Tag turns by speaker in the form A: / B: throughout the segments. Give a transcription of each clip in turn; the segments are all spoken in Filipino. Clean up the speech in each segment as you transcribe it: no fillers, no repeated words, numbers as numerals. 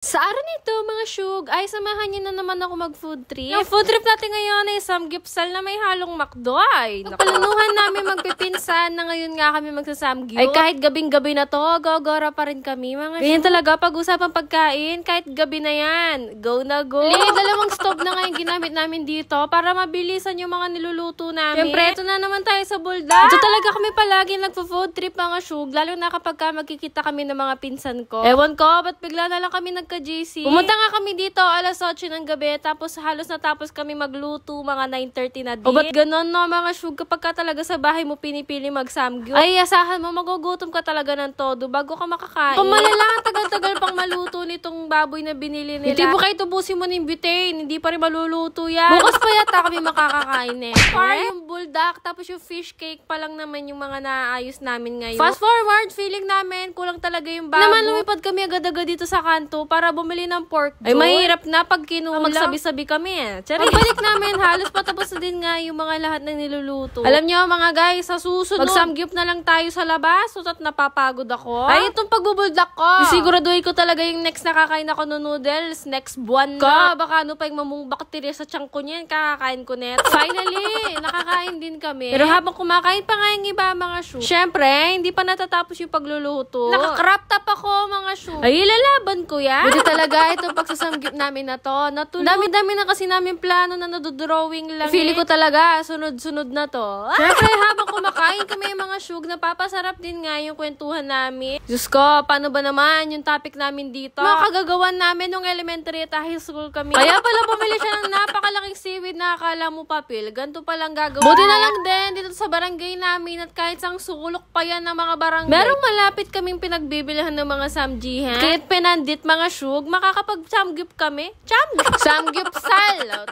A: Sa araw nito, mga syug, ay samahan niyo na naman ako mag-food trip. Ang food trip natin ngayon ay samgyupsal na may halong McDo. Ay, planuhan namin magpipinsan na ngayon nga kami magsasamgyup. Ay kahit gabing-gabi na to, gagara pa rin kami, mga syug. Ganyan talaga, pag-usapang pagkain, kahit gabi na yan. Go na go! Dalawang stove na ngayon ginamit namin dito para mabilisan yung mga niluluto namin. Siyempre, ito na naman tayo sa Bulda. Ito talaga kami palagi nagpo-food trip, mga syug, lalo na kapag magkikita kami ng mga pinsan ko. Ewan ko, ba't bigla na lang kami ka-JC. Pumunta nga kami dito alas 8 ng gabi, tapos halos natapos kami magluto mga 9:30 na din. O ba't ganon no mga syug, kapag ka talaga sa bahay mo pinipili mag-samgyup, ay asahan mo magugutom ka talaga ng todo bago ka makakain. Kung malala, tagal-tagal pang maluto nitong baboy na binili nila. Hindi mo kayo tubusin mo ng butane, hindi pa rin maluluto yan. Bukas pa yata kami makakakain eh. Yung buldak, tapos yung fish cake pa lang naman yung mga naayos namin ngayon. Fast forward, feeling namin kulang talaga yung baboy. Naman lumipad kami agad-agad dito sa kanto para bumili ng pork joy. Ay mahirap na pag kinulang. Magsabi-sabi kami eh. Pagbalik namin, halos patapos na din nga yung mga lahat ng niluluto. Alam nyo mga guys, sa susunod, magsamgyup na lang tayo sa labas, sutat napapagod ako. Ay itong pagbubuldak ko. Siguraduhin ko talaga yung next nakakain ako ng noodles, next buwan na. Baka ano pa yung mamong bakterya sa tiyan ko niyan, kakakain ko net. Finally, nakakain din kami. Pero habang kumakain pa nga yung iba mga shoe, syempre, hindi pa natatapos yung pagluluto. Nakakrap top ako mga shoe. Ay ilalaban ko yan. Buti talaga itong pagsasamgyup namin na to. Dami-dami na kasi namin plano na nadodrawing lang. Feeling ko talaga, sunod-sunod na to. Siyempre, habang kumakain kami mga syug, napapasarap din nga yung kwentuhan namin. Diyos ko, paano ba naman yung topic namin dito? Mga kagagawan namin nung elementary at high school kami. Kaya pala bumili siya ng napakalaking seaweed na akala mo papel. Ganito palang gagawin. Buti na lang din dito sa barangay namin at kahit sang sulok pa yan ng mga barangay. Merong malapit kaming pinagbibilihan ng mga samjihan. Kahit pinandit mga syug, makakapag-samgyup kami. Samgyupsal!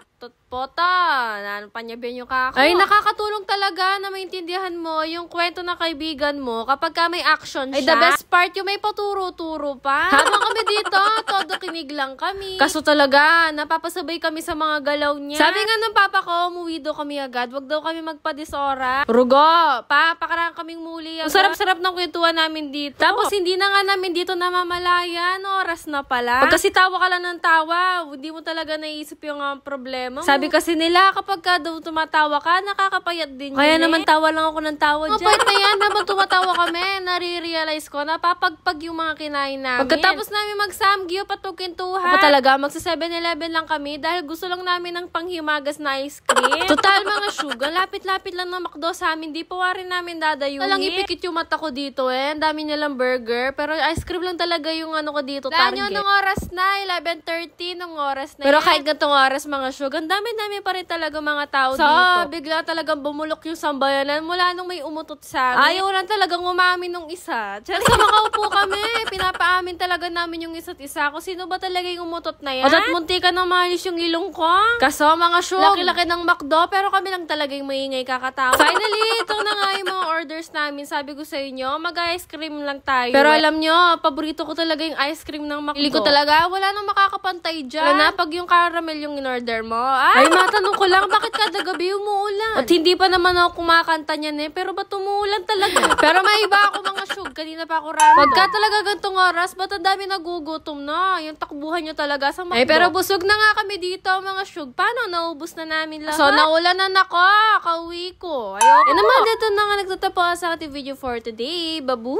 A: Pota, panyabihan yung kako. Ay, nakakatulong talaga na maintindihan mo yung kwento ng kaibigan mo kapag ka may action siya. Ay, the best part yung may paturo-turo pa. Habang kami dito, todo kinig lang kami. Kaso talaga, napapasabay kami sa mga galaw niya. Sabi nga ng papa ko, umuwi daw kami agad. Wag daw kami magpadisora. Rugo, pakarang kaming muli agad. Sarap-sarap ng kwentuhan namin dito. Tapos hindi na nga namin dito namamalayan. Oras na pala. Pag kasi tawa ka lang ng tawa, hindi mo talaga naisip yung problema mo. Sabi kasi nila, kapag ka daw tumatawa ka, nakakapayat din. Kaya naman tawa lang ako ng tawa dyan. Mapayat na yan, habang tumatawa kami, nare-realize ko, napapagpag yung mga kinain namin. Pagkatapos namin mag-samgyup at pagkintuhan, pa talaga, magsa 7-Eleven lang kami dahil gusto lang namin ng panghimagas na ice cream. Total mga sugar, lapit-lapit lang ng McDo sa amin, di pa rin namin dadayuhin. Talang ipikit yung mata ko dito ang dami nilang burger, pero ice cream lang talaga yung ano ko dito, target. Nung oras na, 11:30 nung oras na. Pero kahit gantong oras mga sugar, ang dami pa rin talaga mga tao dito. Bigla talagang bumulok yung sambayanan mula nung may umutot sa amin. Ayaw lang talagang umamin nung isa. Sa makaupo kami, pinapaamin talaga namin yung isa't isa. Kung sino ba talaga yung umutot na yan? At munti ka nang malis yung ilong ko. Kaso mga syug, laki-laki ng McDo, pero kami lang talaga yung maingay kakatawa. Finally, ito na nga yung mga orders namin. Sabi ko sa inyo, mag-ice cream lang tayo. Pero alam nyo, paborito ko talaga yung ice cream ng McDo. Pili ko talaga, wala nang makakapantay dyan. Wala na pag yung caramel yung in-order mo. Ay, matanong ko lang, bakit kada gabi umuulan? At hindi pa naman ako kumakanta niyan pero ba't umuulan talaga? Pero may iba ako mga syug, kanina pa ako rando. Pagka talaga gantong oras, ba't ang dami nagugutom na? Yung takbuhan nyo talaga sa McDo. Ay, pero busog na nga kami dito mga syug. Paano? Naubos na namin lahat. So, naulanan ako. Kauwi ko. Ayoko. Naman, dito na nga nagtatapos sa ating video for today. Babu!